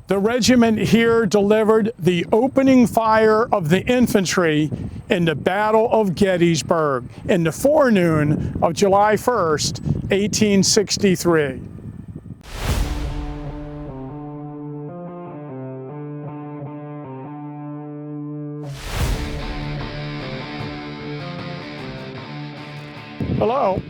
The regiment here delivered the opening fire of the infantry in the Battle of Gettysburg in the forenoon of July 1st, 1863. Hello,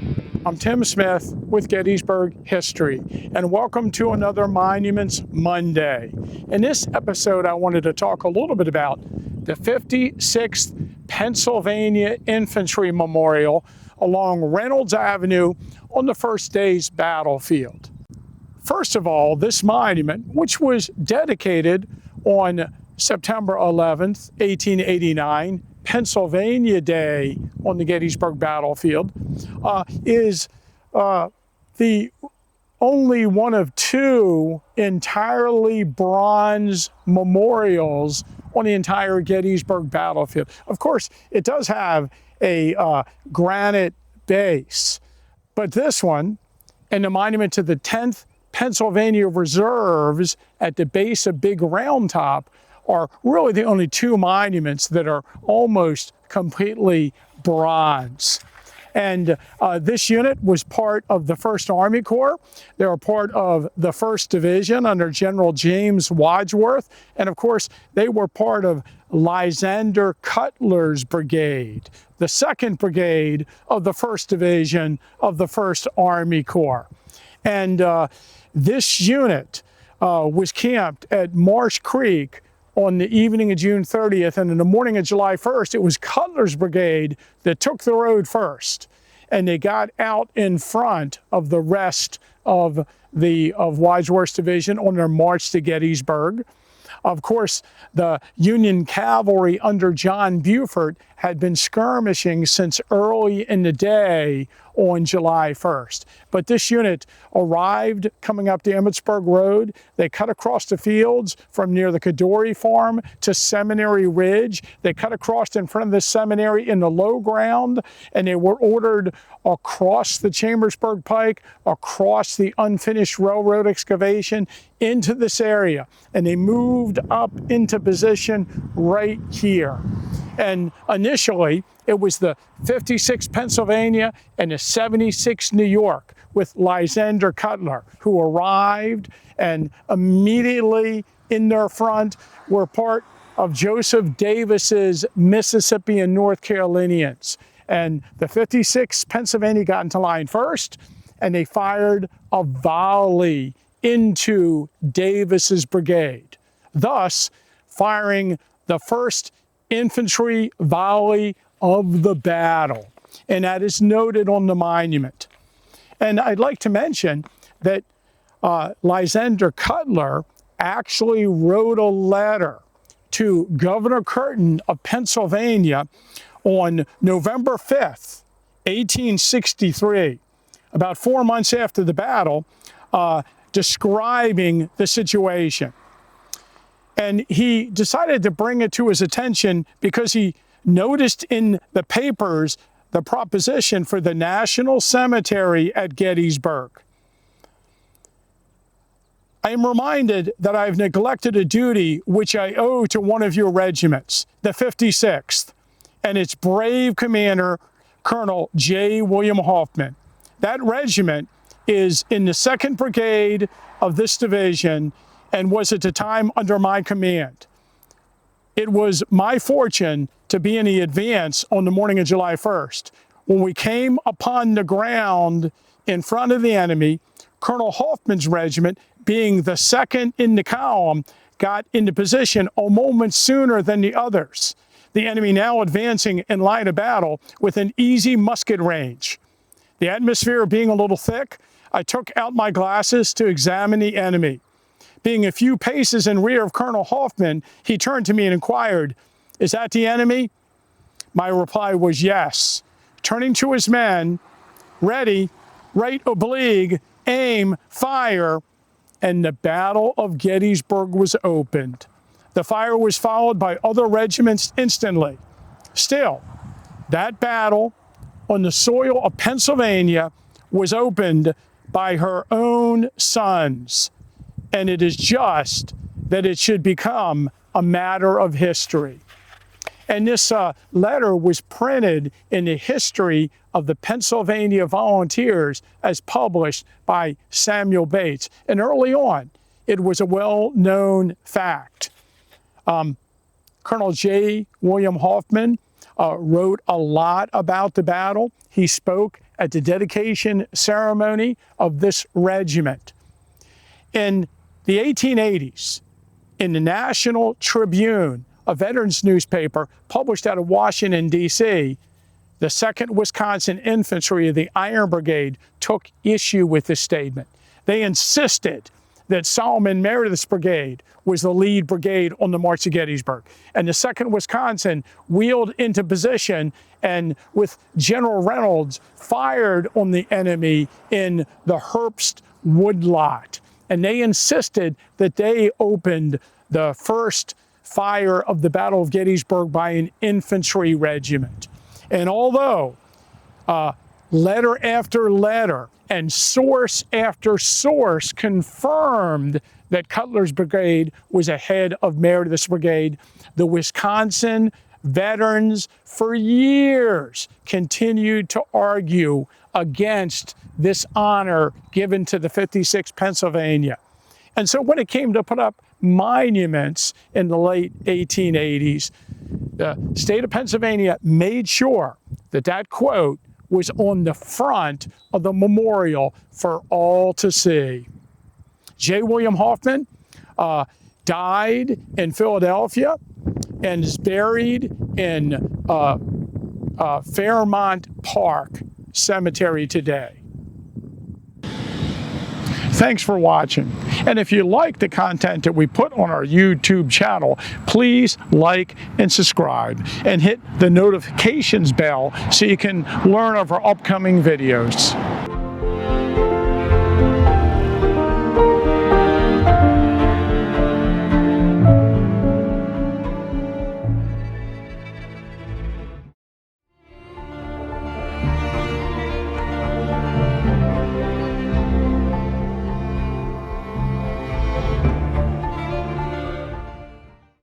I'm Tim Smith with Gettysburg History, and welcome to another Monuments Monday. In this episode, I wanted to talk a little bit about the 56th Pennsylvania Infantry Memorial along Reynolds Avenue on the first day's battlefield. First of all, this monument, which was dedicated on September 11th, 1889, Pennsylvania Day on the Gettysburg battlefield, is the only one of two entirely bronze memorials on the entire Gettysburg battlefield. Of course, it does have a granite base, but this one and the monument to the 10th Pennsylvania Reserves at the base of Big Round Top are really the only two monuments that are almost completely bronze. And this unit was part of the 1st Army Corps. They were part of the 1st Division under General James Wadsworth. And of course, they were part of Lysander Cutler's brigade, the 2nd Brigade of the 1st Division of the 1st Army Corps. And this unit was camped at Marsh Creek on the evening of June 30th, and in the morning of July 1st, it was Cutler's brigade that took the road first, and they got out in front of the rest of Wadsworth's division on their march to Gettysburg. Of course, the Union cavalry under John Buford had been skirmishing since early in the day on July 1st. But this unit arrived coming up the Emmitsburg Road. They cut across the fields from near the Cadore Farm to Seminary Ridge. They cut across in front of the seminary in the low ground, and they were ordered across the Chambersburg Pike, across the unfinished railroad excavation into this area. And they moved up into position right here. And initially, it was the 56th Pennsylvania and the 76th New York with Lysander Cutler, who arrived and immediately in their front were part of Joseph Davis's Mississippi and North Carolinians. And the 56th Pennsylvania got into line first, and they fired a volley into Davis's brigade, thus firing the first infantry volley of the battle. And that is noted on the monument. And I'd like to mention that Lysander Cutler actually wrote a letter to Governor Curtin of Pennsylvania on November 5th, 1863, about 4 months after the battle, describing the situation. And he decided to bring it to his attention because he noticed in the papers the proposition for the National Cemetery at Gettysburg. I am reminded that I've neglected a duty which I owe to one of your regiments, the 56th, and its brave commander, Colonel J. William Hoffman. That regiment is in the 2nd Brigade of this division and was at the time under my command. It was my fortune to be in the advance on the morning of July 1st. When we came upon the ground in front of the enemy, Colonel Hoffman's regiment, being the 2nd in the column, got into position a moment sooner than the others. The enemy now advancing in line of battle with an easy musket range. The atmosphere being a little thick, I took out my glasses to examine the enemy. Being a few paces in rear of Colonel Hoffman, he turned to me and inquired, "Is that the enemy?" My reply was yes. Turning to his men, "Ready, right oblique, aim, fire," and the Battle of Gettysburg was opened. The fire was followed by other regiments instantly. Still, that battle on the soil of Pennsylvania was opened by her own sons. And it is just that it should become a matter of history. And this letter was printed in the history of the Pennsylvania Volunteers as published by Samuel Bates. And early on, it was a well-known fact. Colonel J. William Hoffman wrote a lot about the battle. He spoke at the dedication ceremony of this regiment. In the 1880s, in the National Tribune, a veterans newspaper published out of Washington, D.C., the 2nd Wisconsin Infantry of the Iron Brigade took issue with this statement. They insisted that Solomon Meredith's brigade was the lead brigade on the March to Gettysburg. And the 2nd Wisconsin wheeled into position and with General Reynolds fired on the enemy in the Herbst woodlot. And they insisted that they opened the first fire of the Battle of Gettysburg by an infantry regiment. And although letter after letter and source after source confirmed that Cutler's brigade was ahead of Meredith's brigade, the Wisconsin veterans for years continued to argue against this honor given to the 56th Pennsylvania. And so when it came to put up monuments in the late 1880s, the state of Pennsylvania made sure that that quote was on the front of the memorial for all to see. J. William Hoffman died in Philadelphia and is buried in Fairmount Park Cemetery today. Thanks for watching. And if you like the content that we put on our YouTube channel, please like and subscribe and hit the notifications bell so you can learn of our upcoming videos.